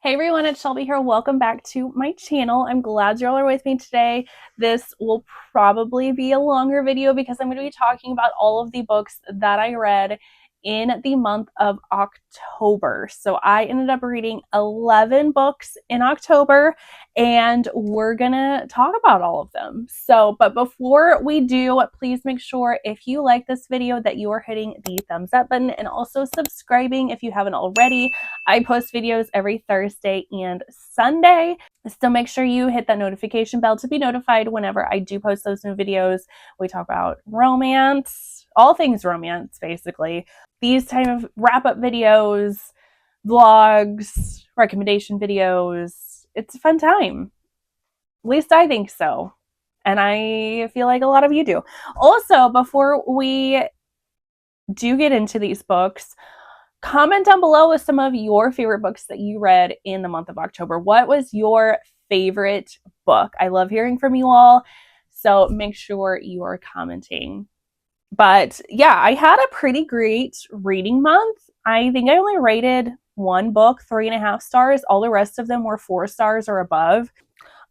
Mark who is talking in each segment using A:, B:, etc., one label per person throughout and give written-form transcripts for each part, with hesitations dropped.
A: Hey everyone, it's Shelby here. Welcome back to my channel. I'm glad y'all are with me today. This will probably be a longer video because I'm going to be talking about all of the books that I read in the month of October. So I ended up reading 11 books in October and we're going to talk about all of them. But before we do, please make sure if you like this video that you are hitting the thumbs up button and also subscribing if you haven't already. I post videos every Thursday and Sunday, so make sure you hit that notification bell to be notified whenever I do post those new videos. We talk about romance, all things romance, basically. These type of wrap-up videos, vlogs, recommendation videos. It's a fun time. At least I think so. And I feel like a lot of you do. Also, before we do get into these books, comment down below with some of your favorite books that you read in the month of October. What was your favorite book? I love hearing from you all, so make sure you are commenting. But yeah, I had a pretty great reading month. I think I only rated one book 3.5 stars. All the rest of them were 4 stars or above.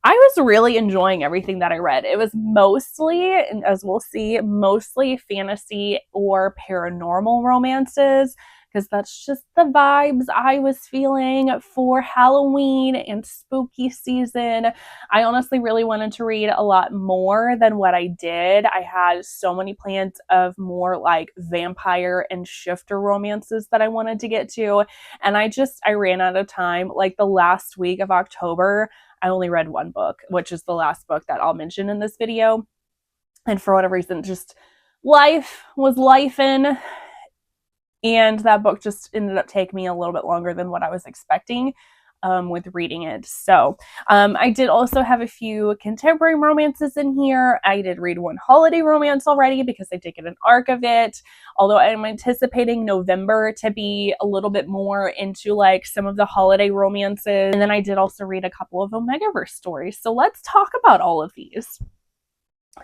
A: I was really enjoying everything that I read. It was mostly, and as we'll see, mostly fantasy or paranormal romances, because that's just the vibes I was feeling for Halloween and spooky season. I honestly really wanted to read a lot more than what I did. I had so many plans of more like vampire and shifter romances that I wanted to get to, and I ran out of time. Like the last week of October, I only read one book, which is the last book that I'll mention in this video. And for whatever reason, just life was lifing, and that book just ended up taking me a little bit longer than what I was expecting with reading it. So I did also have a few contemporary romances in here. I did read one holiday romance already because I did get an arc of it, although I'm anticipating November to be a little bit more into like some of the holiday romances. And then I did also read a couple of omegaverse stories. So let's talk about all of these.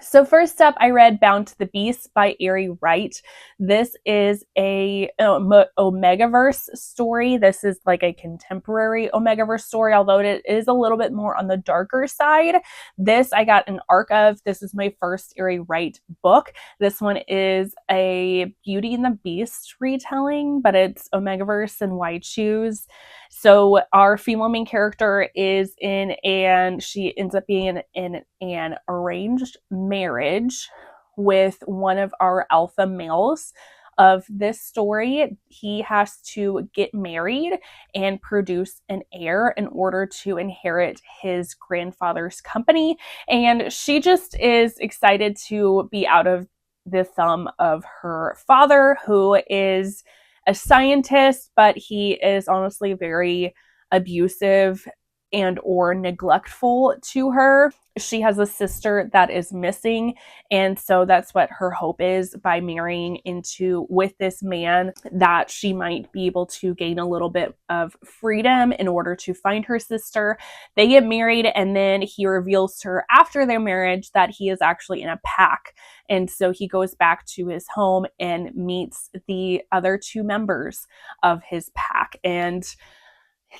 A: So first up, I read Bound to the Beast by Ari Wright. This is a omegaverse story. This is like a contemporary omegaverse story, although it is a little bit more on the darker side. This I got an arc of. This is my first Ari Wright book. This one is a Beauty and the Beast retelling, but it's omegaverse and why choose. So our female main character is in, and she ends up being in an arranged marriage with one of our alpha males of this story. He has to get married and produce an heir in order to inherit his grandfather's company. And she just is excited to be out of the thumb of her father, who is a scientist, but he is honestly very abusive and or neglectful to her. She has a sister that is missing, and so that's what her hope is by marrying into with this man, that she might be able to gain a little bit of freedom in order to find her sister. They get married, and then he reveals to her after their marriage that he is actually in a pack. And so he goes back to his home and meets the other 2 members of his pack. And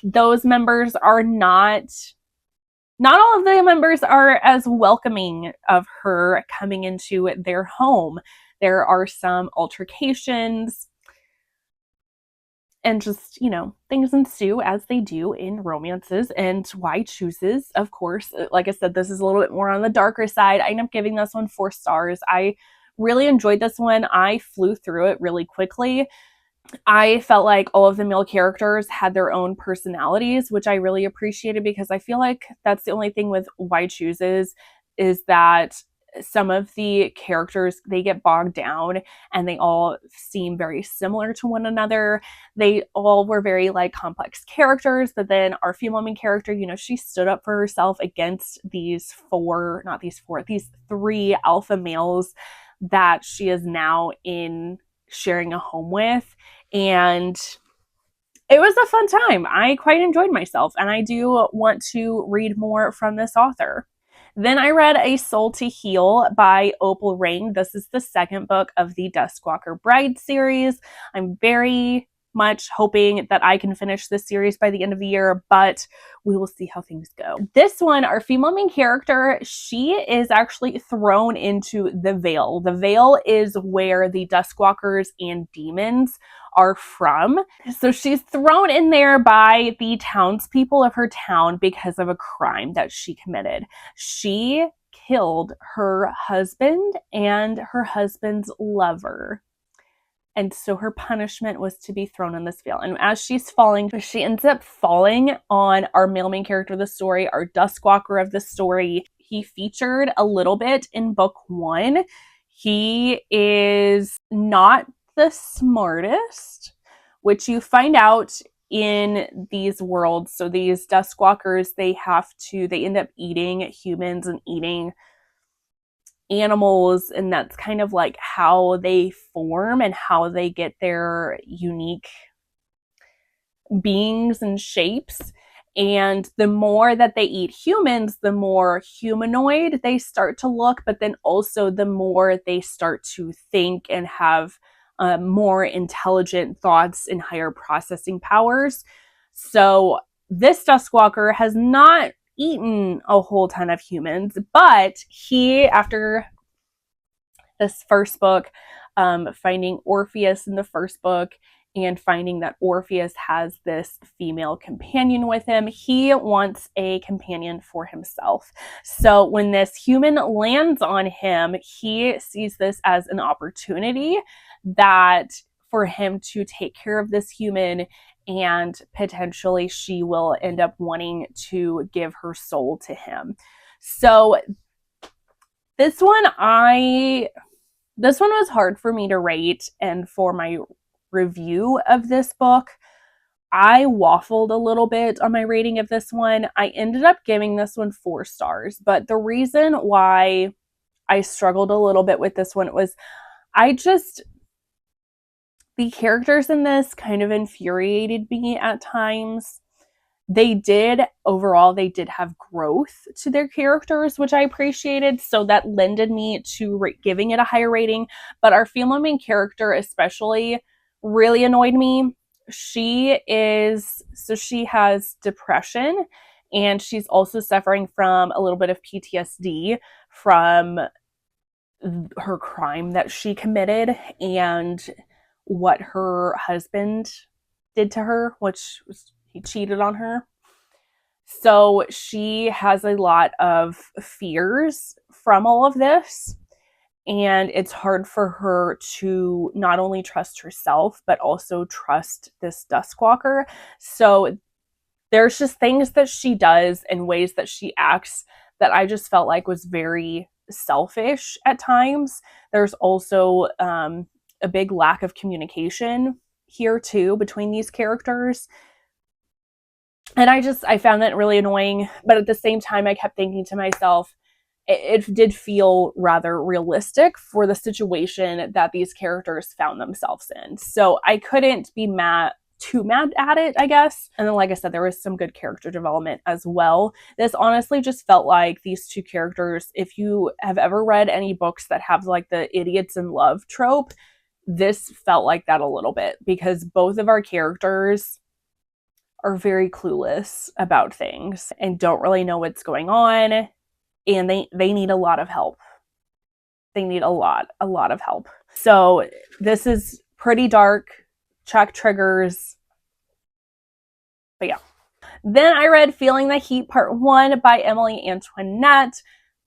A: those members are not all of the members are as welcoming of her coming into their home. There are some altercations, and just, things ensue as they do in romances. And why chooses, of course, like I said, this is a little bit more on the darker side. I end up giving this one 4 stars. I really enjoyed this one. I flew through it really quickly. I felt like all of the male characters had their own personalities, which I really appreciated, because I feel like that's the only thing with why chooses, is that some of the characters, they get bogged down and they all seem very similar to one another. They all were very like complex characters, but then our female main character, she stood up for herself against these 3 alpha males that she is now in sharing a home with. And it was a fun time. I quite enjoyed myself, and I do want to read more from this author. Then I read A Soul to Heal by Opal Ring. This is the second book of the Duskwalker Bride series. I'm very much hoping that I can finish this series by the end of the year, but we will see how things go. This one, our female main character, she is actually thrown into the Veil. The Veil is where the Duskwalkers and demons are from. So she's thrown in there by the townspeople of her town because of a crime that she committed. She killed her husband and her husband's lover. And so her punishment was to be thrown in this veil. And as she's falling, she ends up falling on our male main character of the story, our Duskwalker of the story. He featured a little bit in book 1. He is not the smartest, which you find out in these worlds. So these Duskwalkers, they end up eating humans and eating animals, and that's kind of like how they form and how they get their unique beings and shapes. And the more that they eat humans, the more humanoid they start to look, but then also the more they start to think and have more intelligent thoughts and higher processing powers. So this Duskwalker has not eaten a whole ton of humans, but he, after this first book, finding Orpheus in the first book and finding that Orpheus has this female companion with him, he wants a companion for himself. So when this human lands on him, he sees this as an opportunity that for him to take care of this human, and potentially she will end up wanting to give her soul to him. So this one was hard for me to rate, and for my review of this book, I waffled a little bit on my rating of this one. I ended up giving this one 4 stars, but the reason why I struggled a little bit with this one was the characters in this kind of infuriated me at times. They did have growth to their characters, which I appreciated. So that lended me to giving it a higher rating. But our female main character especially really annoyed me. She has depression, and she's also suffering from a little bit of PTSD from her crime that she committed and what her husband did to her, which was he cheated on her. So she has a lot of fears from all of this, and it's hard for her to not only trust herself, but also trust this Duskwalker. So there's just things that she does and ways that she acts that I just felt like was very selfish at times. There's also a big lack of communication here too between these characters. And I found that really annoying, but at the same time, I kept thinking to myself, it did feel rather realistic for the situation that these characters found themselves in. So I couldn't be too mad at it, I guess. And then, like I said, there was some good character development as well. This honestly just felt like these two characters, if you have ever read any books that have like the idiots in love trope, this felt like that a little bit, because both of our characters are very clueless about things and don't really know what's going on, and they need a lot of help. They need a lot of help. So this is pretty dark. Check triggers. But yeah. Then I read Feeling the Heat Part 1 by Emily Antoinette.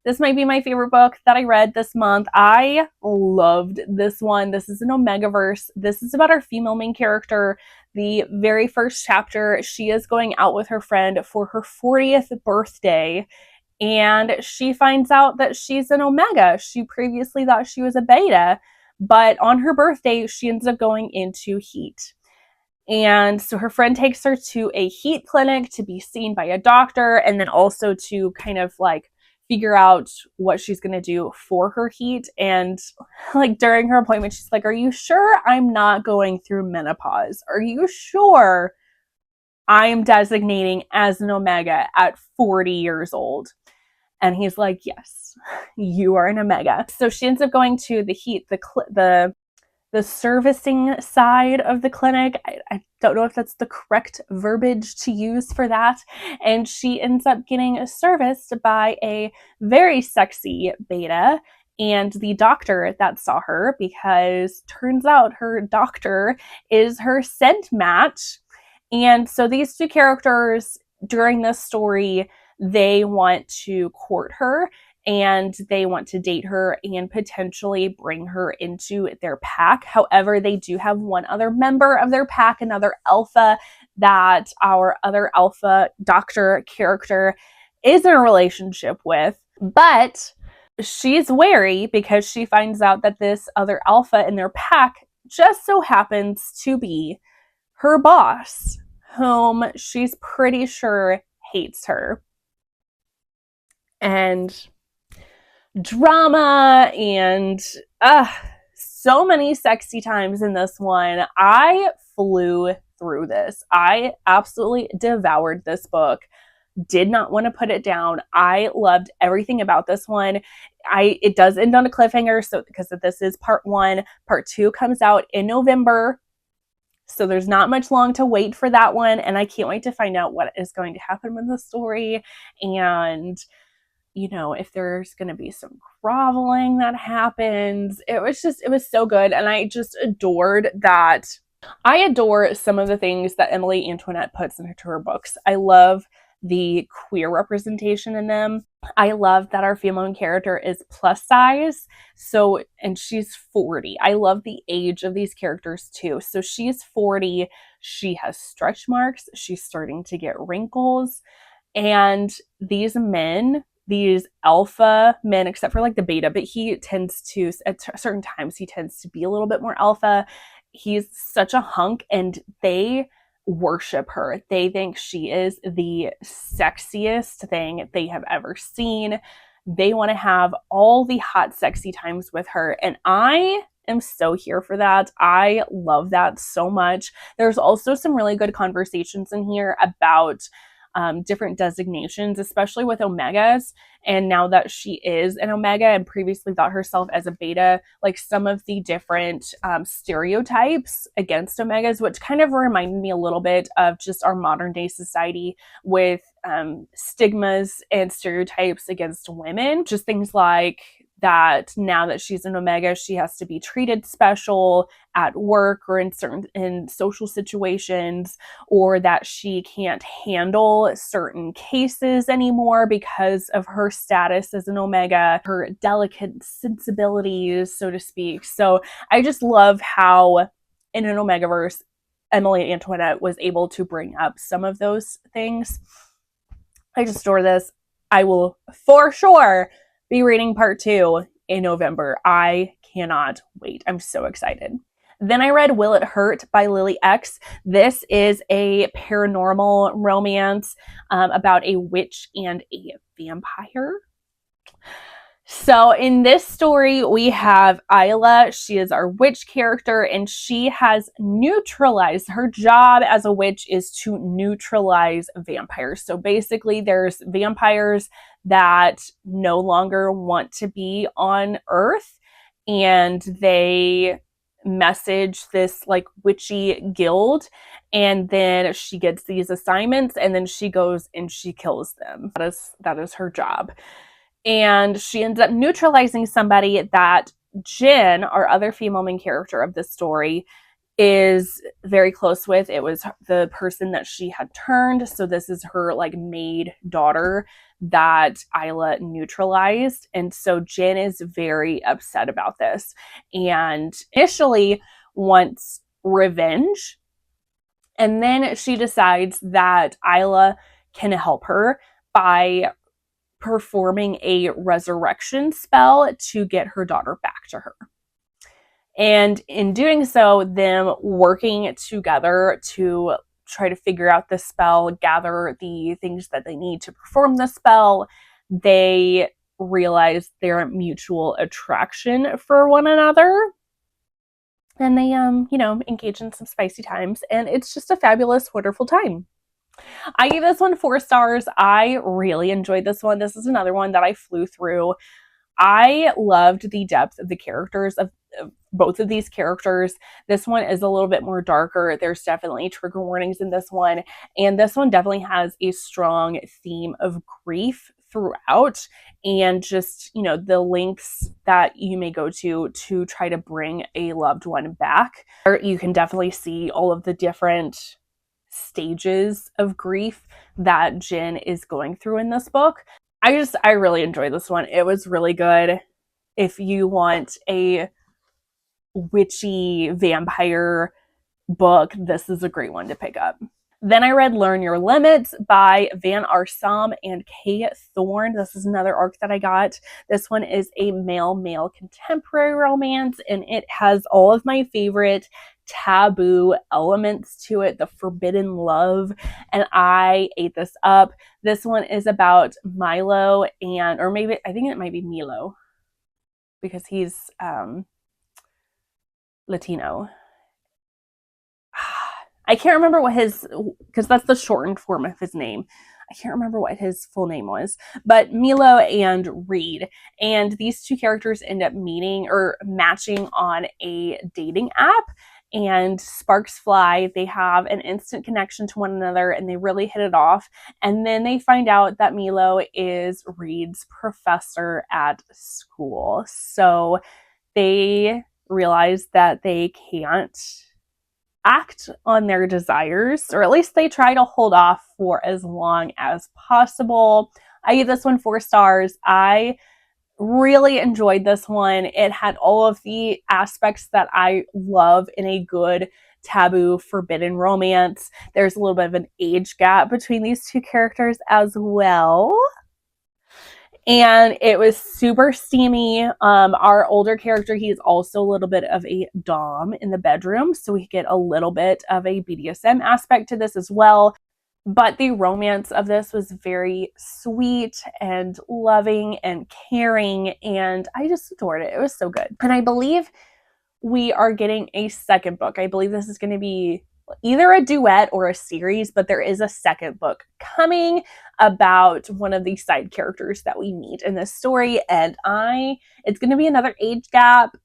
A: This might be my favorite book that I read this month. I loved this one. This is an omegaverse. This is about our female main character. The very first chapter, she is going out with her friend for her 40th birthday, and she finds out that she's an omega. She previously thought she was a beta, but on her birthday, she ends up going into heat. And so her friend takes her to a heat clinic to be seen by a doctor, and then also to kind of like figure out what she's going to do for her heat. And like during her appointment, she's like, "Are you sure I'm not going through menopause? Are you sure I am designating as an omega at 40 years old?" And he's like, "Yes, you are an omega." So she ends up going to the the servicing side of the clinic. I don't know if that's the correct verbiage to use for that. And she ends up getting serviced by a very sexy beta and the doctor that saw her, because turns out her doctor is her scent match. And so these two characters during this story, they want to court her and they want to date her and potentially bring her into their pack. However, they do have one other member of their pack, another alpha, that our other alpha doctor character is in a relationship with. But she's wary because she finds out that this other alpha in their pack just so happens to be her boss, whom she's pretty sure hates her. And drama and so many sexy times in this one. I flew through this. I absolutely devoured this book. Did not want to put it down. I loved everything about this one. It does end on a cliffhanger, so because this is part 1, part 2 comes out in November. So there's not much long to wait for that one, and I can't wait to find out what is going to happen with the story, and you know, if there's going to be some groveling that happens. It was so good, and I just adored that. I adore some of the things that Emily Antoinette puts into her books. I love the queer representation in them. I love that our female character is plus size. So, and she's 40. I love the age of these characters too. So she's 40. She has stretch marks. She's starting to get wrinkles. And these men, these alpha men, except for like the beta, but he tends to, at certain times, he tends to be a little bit more alpha. He's such a hunk, and they worship her. They think she is the sexiest thing they have ever seen. They want to have all the hot, sexy times with her. And I am so here for that. I love that so much. There's also some really good conversations in here about different designations, especially with omegas. And now that she is an omega and previously thought herself as a beta, like some of the different stereotypes against omegas, which kind of reminded me a little bit of just our modern day society with stigmas and stereotypes against women. Just things like that now that she's an omega, she has to be treated special at work or in social situations, or that she can't handle certain cases anymore because of her status as an omega, her delicate sensibilities, so to speak. So I just love how in an omegaverse, Emily Antoinette was able to bring up some of those things. I just adore this. I will for sure be reading part 2 in November. I cannot wait. I'm so excited. Then I read Will It Hurt by Lily X. This is a paranormal romance about a witch and a vampire. So in this story, we have Isla. She is our witch character, and she has neutralized. Her job as a witch is to neutralize vampires. So basically, there's vampires that no longer want to be on Earth, and they message this like witchy guild, and then she gets these assignments, and then she goes and she kills them. That is her job. And she ends up neutralizing somebody that Jen, our other female main character of this story, is very close with. It was the person that she had turned. So this is her like maid daughter that Isla neutralized. And so Jen is very upset about this and initially wants revenge. And then she decides that Isla can help her by performing a resurrection spell to get her daughter back to her. And in doing so, them working together to try to figure out the spell, gather the things that they need to perform the spell, they realize their mutual attraction for one another. And they, engage in some spicy times. And it's just a fabulous, wonderful time. I gave this one 4 stars. I really enjoyed this one. This is another one that I flew through. I loved the depth of the characters of both of these characters. This one is a little bit more darker. There's definitely trigger warnings in this one. And this one definitely has a strong theme of grief throughout, and just, you know, the lengths that you may go to try to bring a loved one back. You can definitely see all of the different stages of grief that Jin is going through in this book. I really enjoyed this one. It was really good. If you want a witchy vampire book, this is a great one to pick up. Then I read Learn Your Limits by Van Arsam and Kay Thorne. This is another arc that I got. This one is a male-male contemporary romance, and it has all of my favorite taboo elements to it, the forbidden love, and I ate this up. This one is about Milo, and, or maybe, I think it might be Milo, because he's Latino. I can't remember what his, because that's the shortened form of his name. I can't remember what his full name was, but Milo and Reed. And these two characters end up meeting or matching on a dating app, and sparks fly. They have an instant connection to one another, and they really hit it off. And then they find out that Milo is Reed's professor at school. So they realize that they can't act on their desires, or at least they try to hold off for as long as possible. I gave this one 4 stars. I really enjoyed this one. It had all of the aspects that I love in a good taboo forbidden romance. There's a little bit of an age gap between these two characters as well. And it was super steamy. Our older character, he's also a little bit of a dom in the bedroom, so we get a little bit of a BDSM aspect to this as well. But the romance of this was very sweet and loving and caring, and I just adored it. It was so good. And I believe we are getting a second book. I believe this is going to be either a duet or a series, but there is a second book coming about one of the side characters that we meet in this story, and it's going to be another age gap.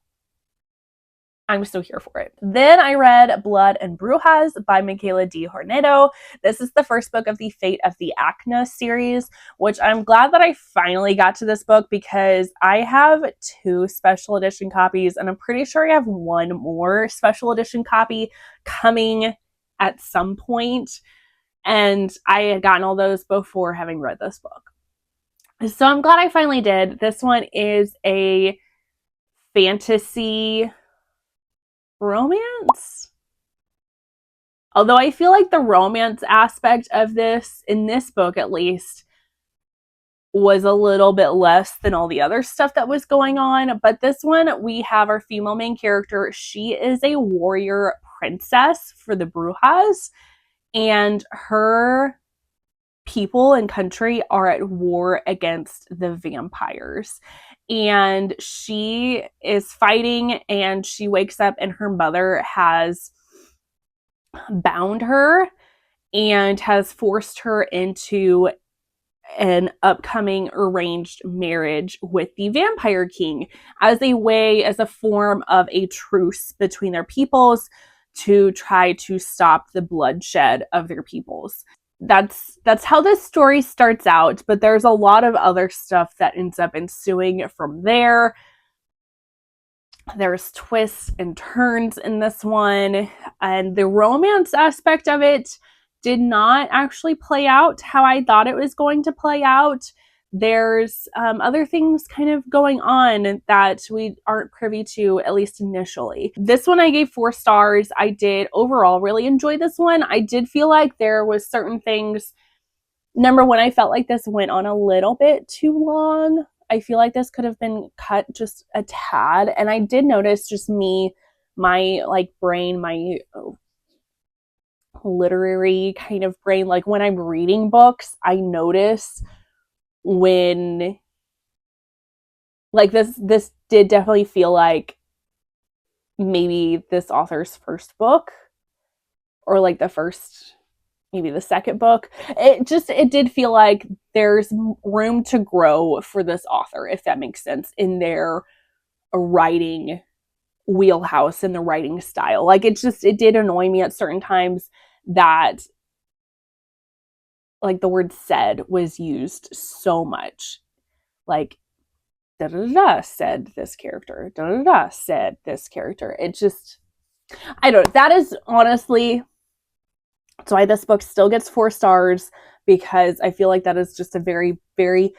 A: I'm still here for it. Then I read Blood and Brujas by Michaela D. Hornedo. This is the first book of the Fate of the Acna series, which I'm glad that I finally got to this book, because I have 2 special edition copies, and I'm pretty sure I have 1 more special edition copy coming at some point, and I had gotten all those before having read this book. So I'm glad I finally did. This one is a fantasy romance. Although I feel like the romance aspect of this, in this book at least, was a little bit less than all the other stuff that was going on. But this one, we have our female main character. She is a warrior princess for the Brujas, and her people and country are at war against the vampires. And she is fighting, and she wakes up and her mother has bound her and has forced her into an upcoming arranged marriage with the Vampire King as a form of a truce between their peoples to try to stop the bloodshed of their peoples. That's how this story starts out, but there's a lot of other stuff that ends up ensuing from there. There's twists and turns in this one, and the romance aspect of it did not actually play out how I thought it was going to play out. There's other things kind of going on that we aren't privy to, at least initially. This one I gave 4 stars. I did overall really enjoy this one. I did feel like there was certain things. Number one, I felt like this went on a little bit too long. I feel like this could have been cut just a tad. And I did notice, just me, my brain, my literary kind of brain, like when I'm reading books, I notice when this did definitely feel like maybe this author's first book, or like maybe the second book. It did feel like there's room to grow for this author, if that makes sense, in their writing wheelhouse in the writing style. Like it did annoy me at certain times that like the word said was used so much. Like da da da said this character, da da da said this character. It just, I don't know. That is honestly, that's why this book still gets 4 stars, because I feel like that is just a very, very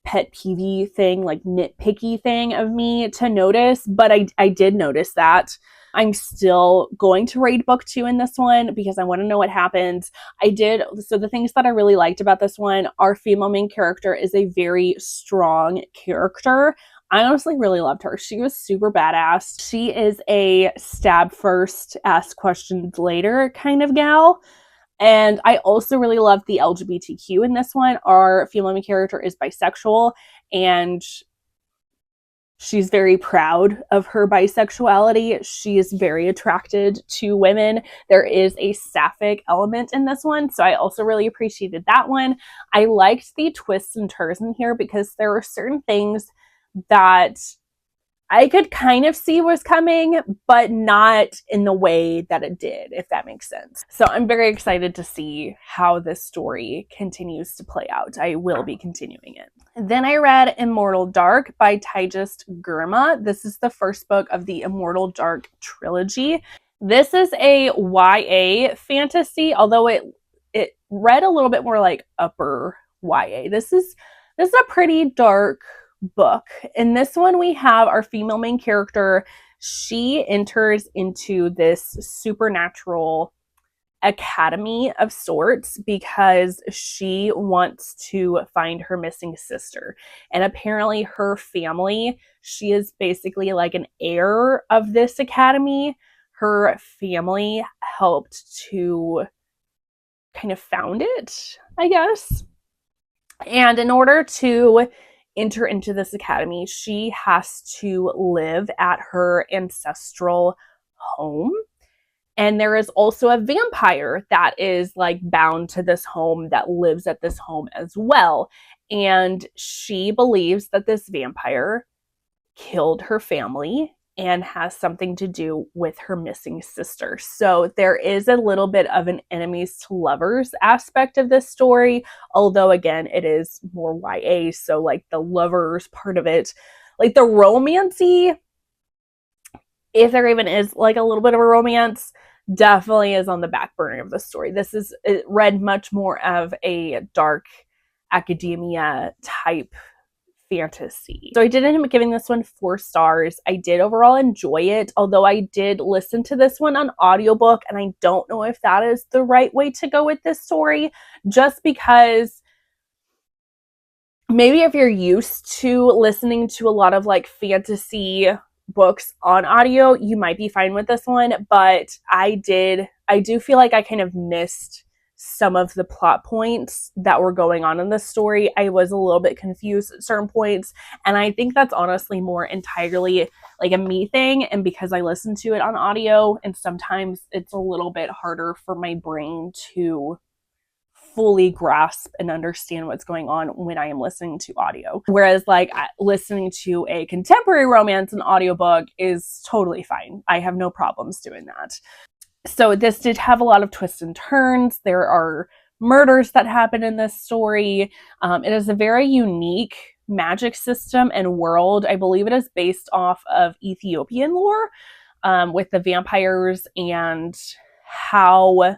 A: pet peeve thing, like nitpicky thing of me to notice. But I did notice that. I'm still going to read book 2 in this one because I want to know what happens. So the things that I really liked about this one, our female main character is a very strong character. I honestly really loved her. She was super badass. She is a stab first, ask questions later kind of gal. And I also really love the LGBTQ in this one. Our female main character is bisexual, and she's very proud of her bisexuality. She is very attracted to women. There is a sapphic element in this one, so I also really appreciated that one. I liked the twists and turns in here because there were certain things that I could kind of see was coming, but not in the way that it did, if that makes sense. So I'm very excited to see how this story continues to play out. I will be continuing it. Then I read Immortal Dark by Taijist Gurma. This is the first book of the Immortal Dark trilogy. This is a YA fantasy, although it read a little bit more like upper YA. This is a pretty dark book. In this one, we have our female main character. She enters into this supernatural academy of sorts because she wants to find her missing sister. And apparently her family, she is basically like an heir of this academy. Her family helped to kind of found it, I guess. And in order to enter into this academy, she has to live at her ancestral home. And there is also a vampire that is like bound to this home that lives at this home as well. And she believes that this vampire killed her family and has something to do with her missing sister. So there is a little bit of an enemies to lovers aspect of this story, although again, it is more YA, so like the lovers part of it, like the romancy, if there even is like a little bit of a romance, definitely is on the back burner of the story. It read much more of a dark academia type fantasy. So I did end up giving this one 4 stars. I did overall enjoy it, although I did listen to this one on audiobook, and I don't know if that is the right way to go with this story, just because maybe if you're used to listening to a lot of like fantasy books on audio, you might be fine with this one, but I do feel like I kind of missed some of the plot points that were going on in this story. I was a little bit confused at certain points, and I think that's honestly more entirely like a me thing, and because I listen to it on audio, and sometimes it's a little bit harder for my brain to fully grasp and understand what's going on when I am listening to audio. Whereas like listening to a contemporary romance in audiobook is totally fine. I have no problems doing that. So this did have a lot of twists and turns. There are murders that happen in this story. It is a very unique magic system and world. I believe it is based off of Ethiopian lore, with the vampires and how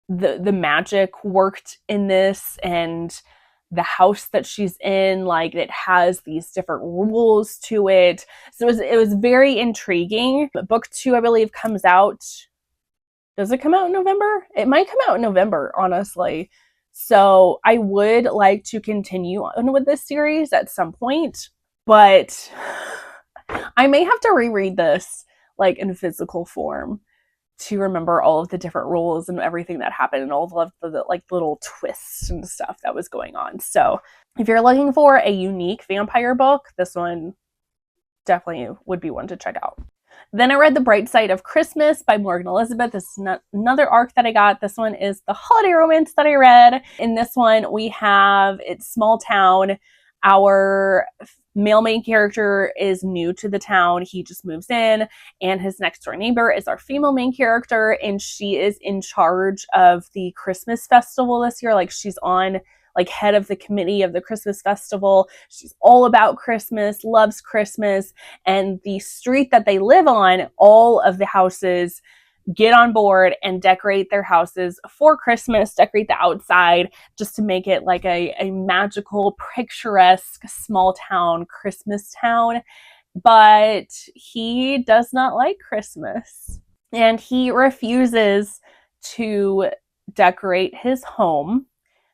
A: the magic worked in this, and the house that she's in, like it has these different rules to it. So it was very intriguing. But book 2, I believe, comes out. Does it come out in November? It might come out in November, honestly. So I would like to continue on with this series at some point, but I may have to reread this like in physical form to remember all of the different rules and everything that happened and all of the like little twists and stuff that was going on. So if you're looking for a unique vampire book, this one definitely would be one to check out. Then I read The Bright Side of Christmas by Morgan Elizabeth. This is another arc that I got. This one is the holiday romance that I read. In this one, we have, it's small town Our male main character is new to the town. He just moves in, and his next door neighbor is our female main character, and she is in charge of the Christmas festival this year. Like, she's on like head of the committee of the Christmas festival. She's all about Christmas, loves Christmas, and the street that they live on, all of the houses get on board and decorate their houses for Christmas, decorate the outside just to make it like a magical, picturesque, small town Christmas town. But he does not like Christmas, and he refuses to decorate his home.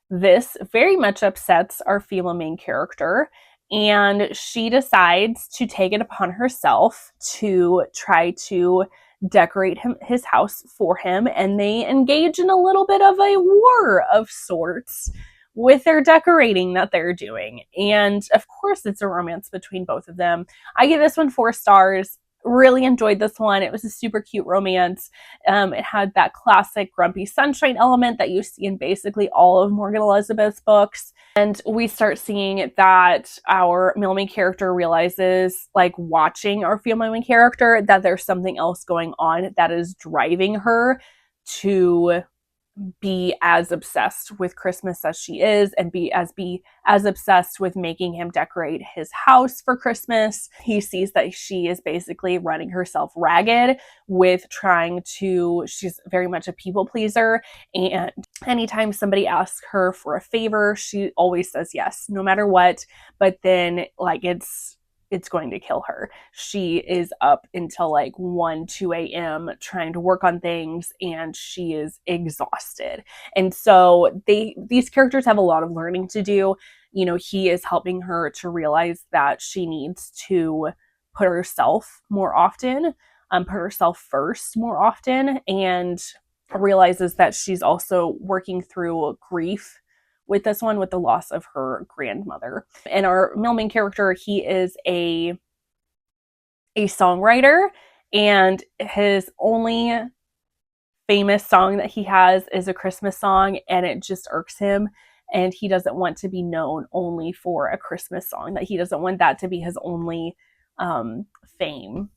A: This very much upsets our female main character, and she decides to take it upon herself to try to decorate his house for him, and they engage in a little bit of a war of sorts with their decorating that they're doing. And of course, it's a romance between both of them. I give this one 4 stars. Really enjoyed this one. It was a super cute romance. It had that classic grumpy sunshine element that you see in basically all of Morgan Elizabeth's books. And we start seeing that our male main character realizes, like watching our female main character, that there's something else going on that is driving her to be as obsessed with Christmas as she is, and be as obsessed with making him decorate his house for Christmas. He sees that she is basically running herself ragged with she's very much a people pleaser, and anytime somebody asks her for a favor, she always says yes, no matter what. But then, like, it's going to kill her. She is up until like 1, 2 a.m. trying to work on things, and she is exhausted. And so these characters have a lot of learning to do. You know, he is helping her to realize that she needs to put herself more often, put herself first more often, and realizes that she's also working through grief with this one, with the loss of her grandmother. And our male main character, he is a songwriter, and his only famous song that he has is a Christmas song, and it just irks him. And he doesn't want to be known only for a Christmas song, that he doesn't want that to be his only fame,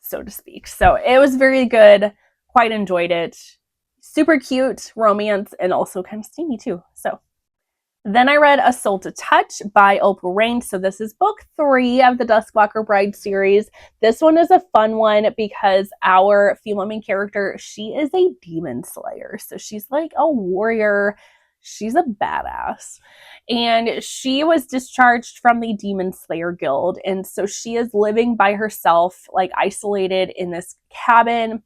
A: so to speak. So it was very good. Quite enjoyed it. Super cute romance, and also kind of steamy too. So then I read A Soul to Touch by Opal Rain. So this is book 3 of the Duskwalker Bride series. This one is a fun one because our female main character, she is a demon slayer. So she's like a warrior. She's a badass. And she was discharged from the Demon Slayer Guild. And so she is living by herself, like isolated in this cabin.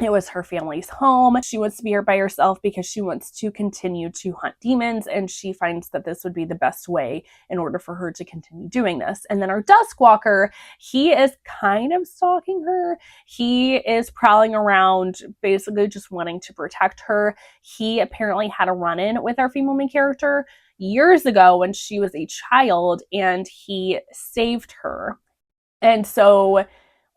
A: It was her family's home. She wants to be here by herself because she wants to continue to hunt demons, and she finds that this would be the best way in order for her to continue doing this. And then our Duskwalker, he is kind of stalking her. He is prowling around, basically just wanting to protect her. He apparently had a run-in with our female main character years ago when she was a child, and he saved her. And so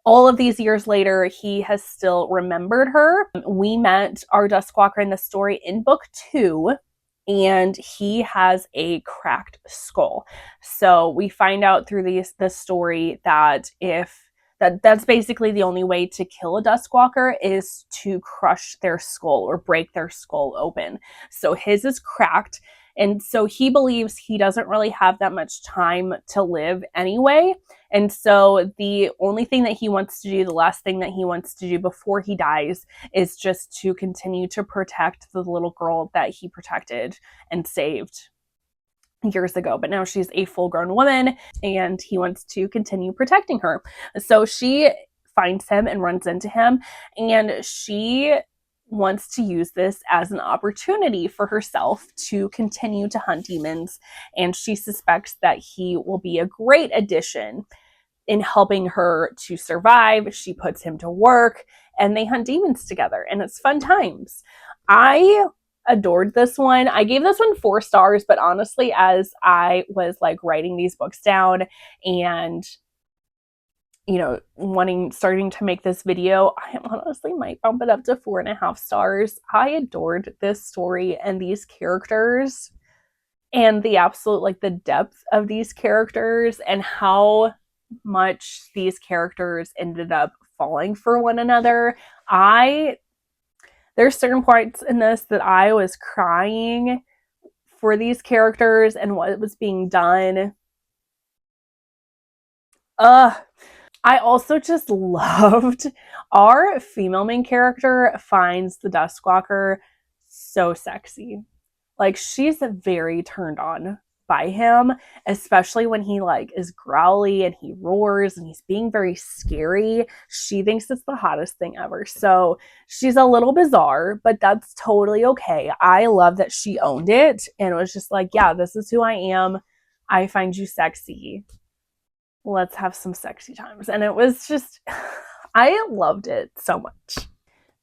A: all of these years later, he has still remembered her. We met our Duskwalker in the story in book 2, and he has a cracked skull. So we find out through this story that that's basically the only way to kill a Duskwalker is to crush their skull or break their skull open. So his is cracked. And so he believes he doesn't really have that much time to live anyway. And so the only thing that he wants to do, the last thing that he wants to do before he dies, is just to continue to protect the little girl that he protected and saved years ago. But now she's a full-grown woman, and he wants to continue protecting her. So she finds him and runs into him, and she wants to use this as an opportunity for herself to continue to hunt demons, and she suspects that he will be a great addition in helping her to survive. She puts him to work, and they hunt demons together, and it's fun times. I adored this one. I gave this one 4 stars, but honestly, as I was like writing these books down and starting to make this video, I honestly might bump it up to 4.5 stars. I adored this story and these characters and the absolute, like, the depth of these characters and how much these characters ended up falling for one another. There's certain parts in this that I was crying for these characters and what was being done. I also just loved our female main character finds the Duskwalker so sexy. Like, she's very turned on by him, especially when he, like, is growly and he roars and he's being very scary. She thinks it's the hottest thing ever. So she's a little bizarre, but that's totally okay. I love that she owned it and was just like, yeah, this is who I am. I find you sexy. Let's have some sexy times. And it was just, I loved it so much.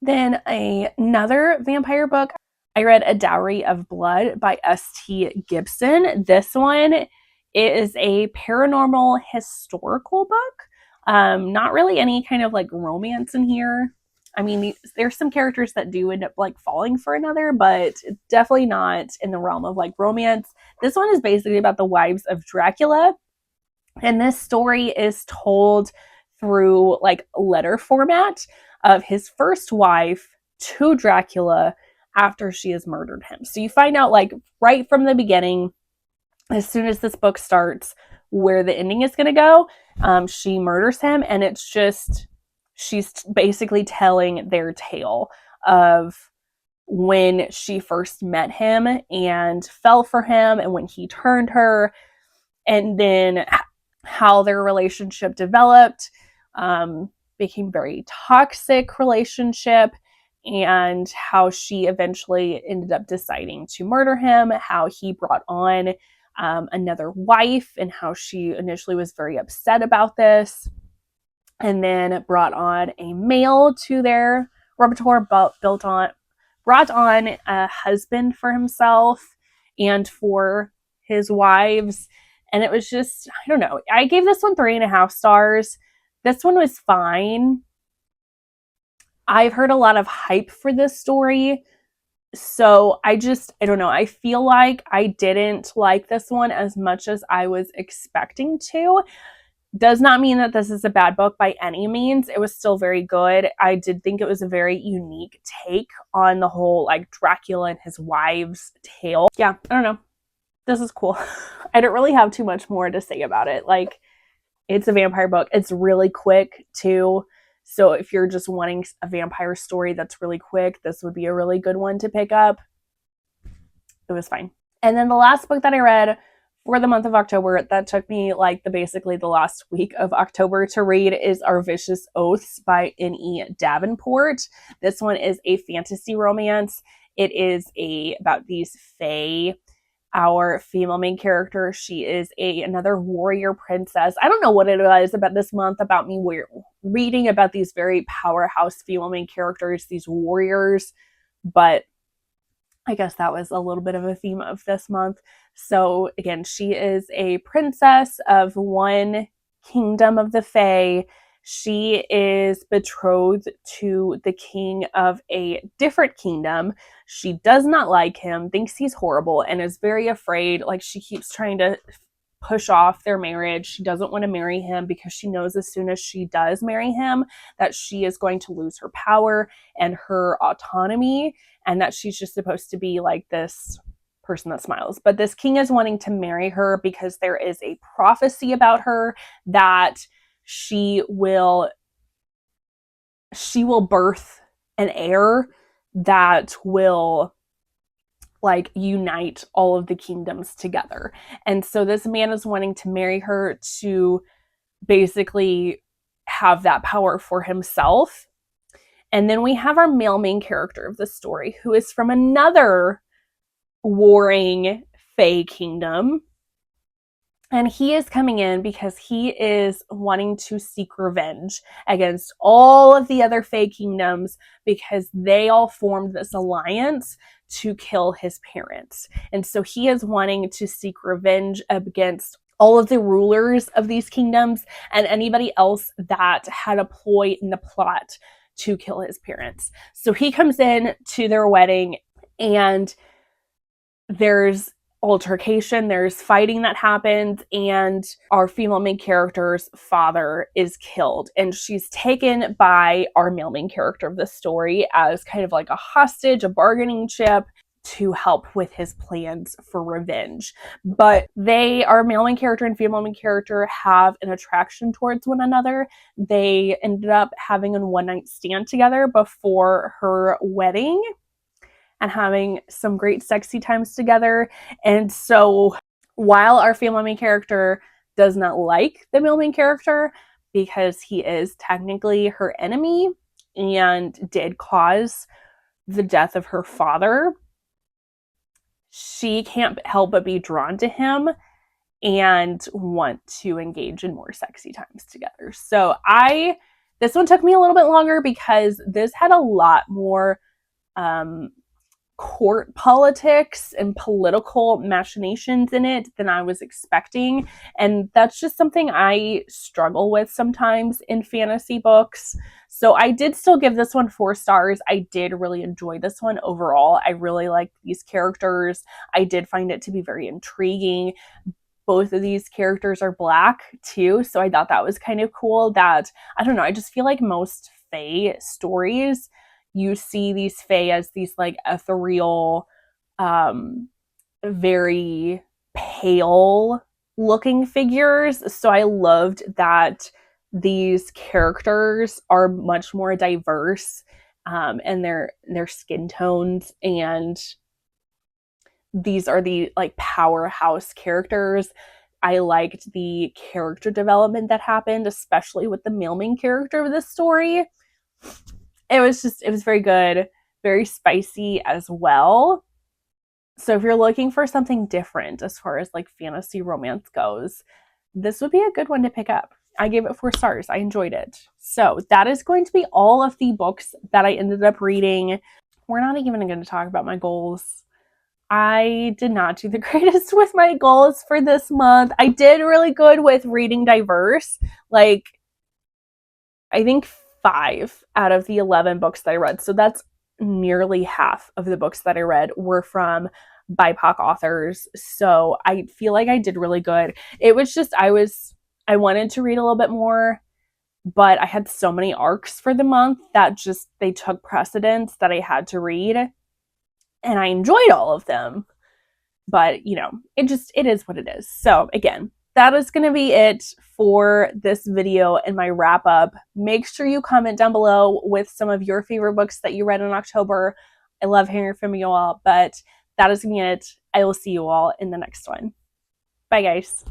A: Then another vampire book, I read A Dowry of Blood by S.T. Gibson. This one is a paranormal historical book. Not really any kind of, like, romance in here. I mean, there's some characters that do end up, like, falling for another, but definitely not in the realm of, like, romance. This one is basically about the wives of Dracula. And this story is told through, like, letter format of his first wife to Dracula after she has murdered him. So you find out, like, right from the beginning, as soon as this book starts, where the ending is going to go. She murders him, and it's just, she's basically telling their tale of when she first met him and fell for him, and when he turned her, and then how their relationship developed, became very toxic relationship, and how she eventually ended up deciding to murder him, how he brought on another wife, and how she initially was very upset about this, and then brought on a male to their repertoire, brought on a husband for himself and for his wives. And it was just, I don't know. I gave this one 3.5 stars. This one was fine. I've heard a lot of hype for this story. So I don't know. I feel like I didn't like this one as much as I was expecting to. Does not mean that this is a bad book by any means. It was still very good. I did think it was a very unique take on the whole, like, Dracula and his wives tale. Yeah, I don't know. This is cool. I don't really have too much more to say about it. Like, it's a vampire book. It's really quick too. So if you're just wanting a vampire story that's really quick, this would be a really good one to pick up. It was fine. And then the last book that I read for the month of October, that took me, like, basically the last week of October to read, is Our Vicious Oaths by N.E. Davenport. This one is a fantasy romance. It is about these fae. Our female main character, she is another warrior princess. I don't know what it is about this month about me reading about these very powerhouse female main characters, these warriors, but I guess that was a little bit of a theme of this month. So again, she is a princess of one kingdom of the fae. She is betrothed to the king of a different kingdom. She does not like him, thinks he's horrible, and is very afraid. Like, she keeps trying to push off their marriage. She doesn't want to marry him because she knows as soon as she does marry him that she is going to lose her power and her autonomy, and that she's just supposed to be like this person that smiles. But this king is wanting to marry her because there is a prophecy about her that she will birth an heir that will, like, unite all of the kingdoms together. And so this man is wanting to marry her to basically have that power for himself. And then we have our male main character of the story, who is from another warring fae kingdom. And he is coming in because he is wanting to seek revenge against all of the other fae kingdoms because they all formed this alliance to kill his parents. And so he is wanting to seek revenge against all of the rulers of these kingdoms and anybody else that had a ploy in the plot to kill his parents. So he comes in to their wedding, and there's altercation, there's fighting that happens, and our female main character's father is killed, and she's taken by our male main character of the story as kind of like a hostage, a bargaining chip to help with his plans for revenge. But our male main character and female main character have an attraction towards one another. They ended up having a one night stand together before her wedding and having some great sexy times together. And so while our female main character does not like the male main character because he is technically her enemy and did cause the death of her father, she can't help but be drawn to him and want to engage in more sexy times together. So this one took me a little bit longer because this had a lot more court politics and political machinations in it than I was expecting. And that's just something I struggle with sometimes in fantasy books. So I did still give this one 4 stars. I did really enjoy this one overall. I really liked these characters. I did find it to be very intriguing. Both of these characters are Black too, so I thought that was kind of cool. That, I don't know, I just feel like most Fae stories, you see these Fae as these like ethereal, very pale looking figures. So I loved that these characters are much more diverse, and their skin tones, and these are the like powerhouse characters. I liked the character development that happened, especially with the male main character of this story. It was very good, very spicy as well. So if you're looking for something different as far as like fantasy romance goes, this would be a good one to pick up. I gave it 4 stars. I enjoyed it. So that is going to be all of the books that I ended up reading. We're not even going to talk about my goals. I did not do the greatest with my goals for this month. I did really good with reading diverse. Like, I think 5 out of the 11 books that I read, so that's nearly half of the books that I read, were from BIPOC authors. So I feel like I did really good. It was just, I wanted to read a little bit more, but I had so many arcs for the month that just, they took precedence that I had to read. And I enjoyed all of them. But, you know, it is what it is. So again, that is going to be it for this video and my wrap up. Make sure you comment down below with some of your favorite books that you read in October. I love hearing from you all, but that is going to be it. I will see you all in the next one. Bye, guys.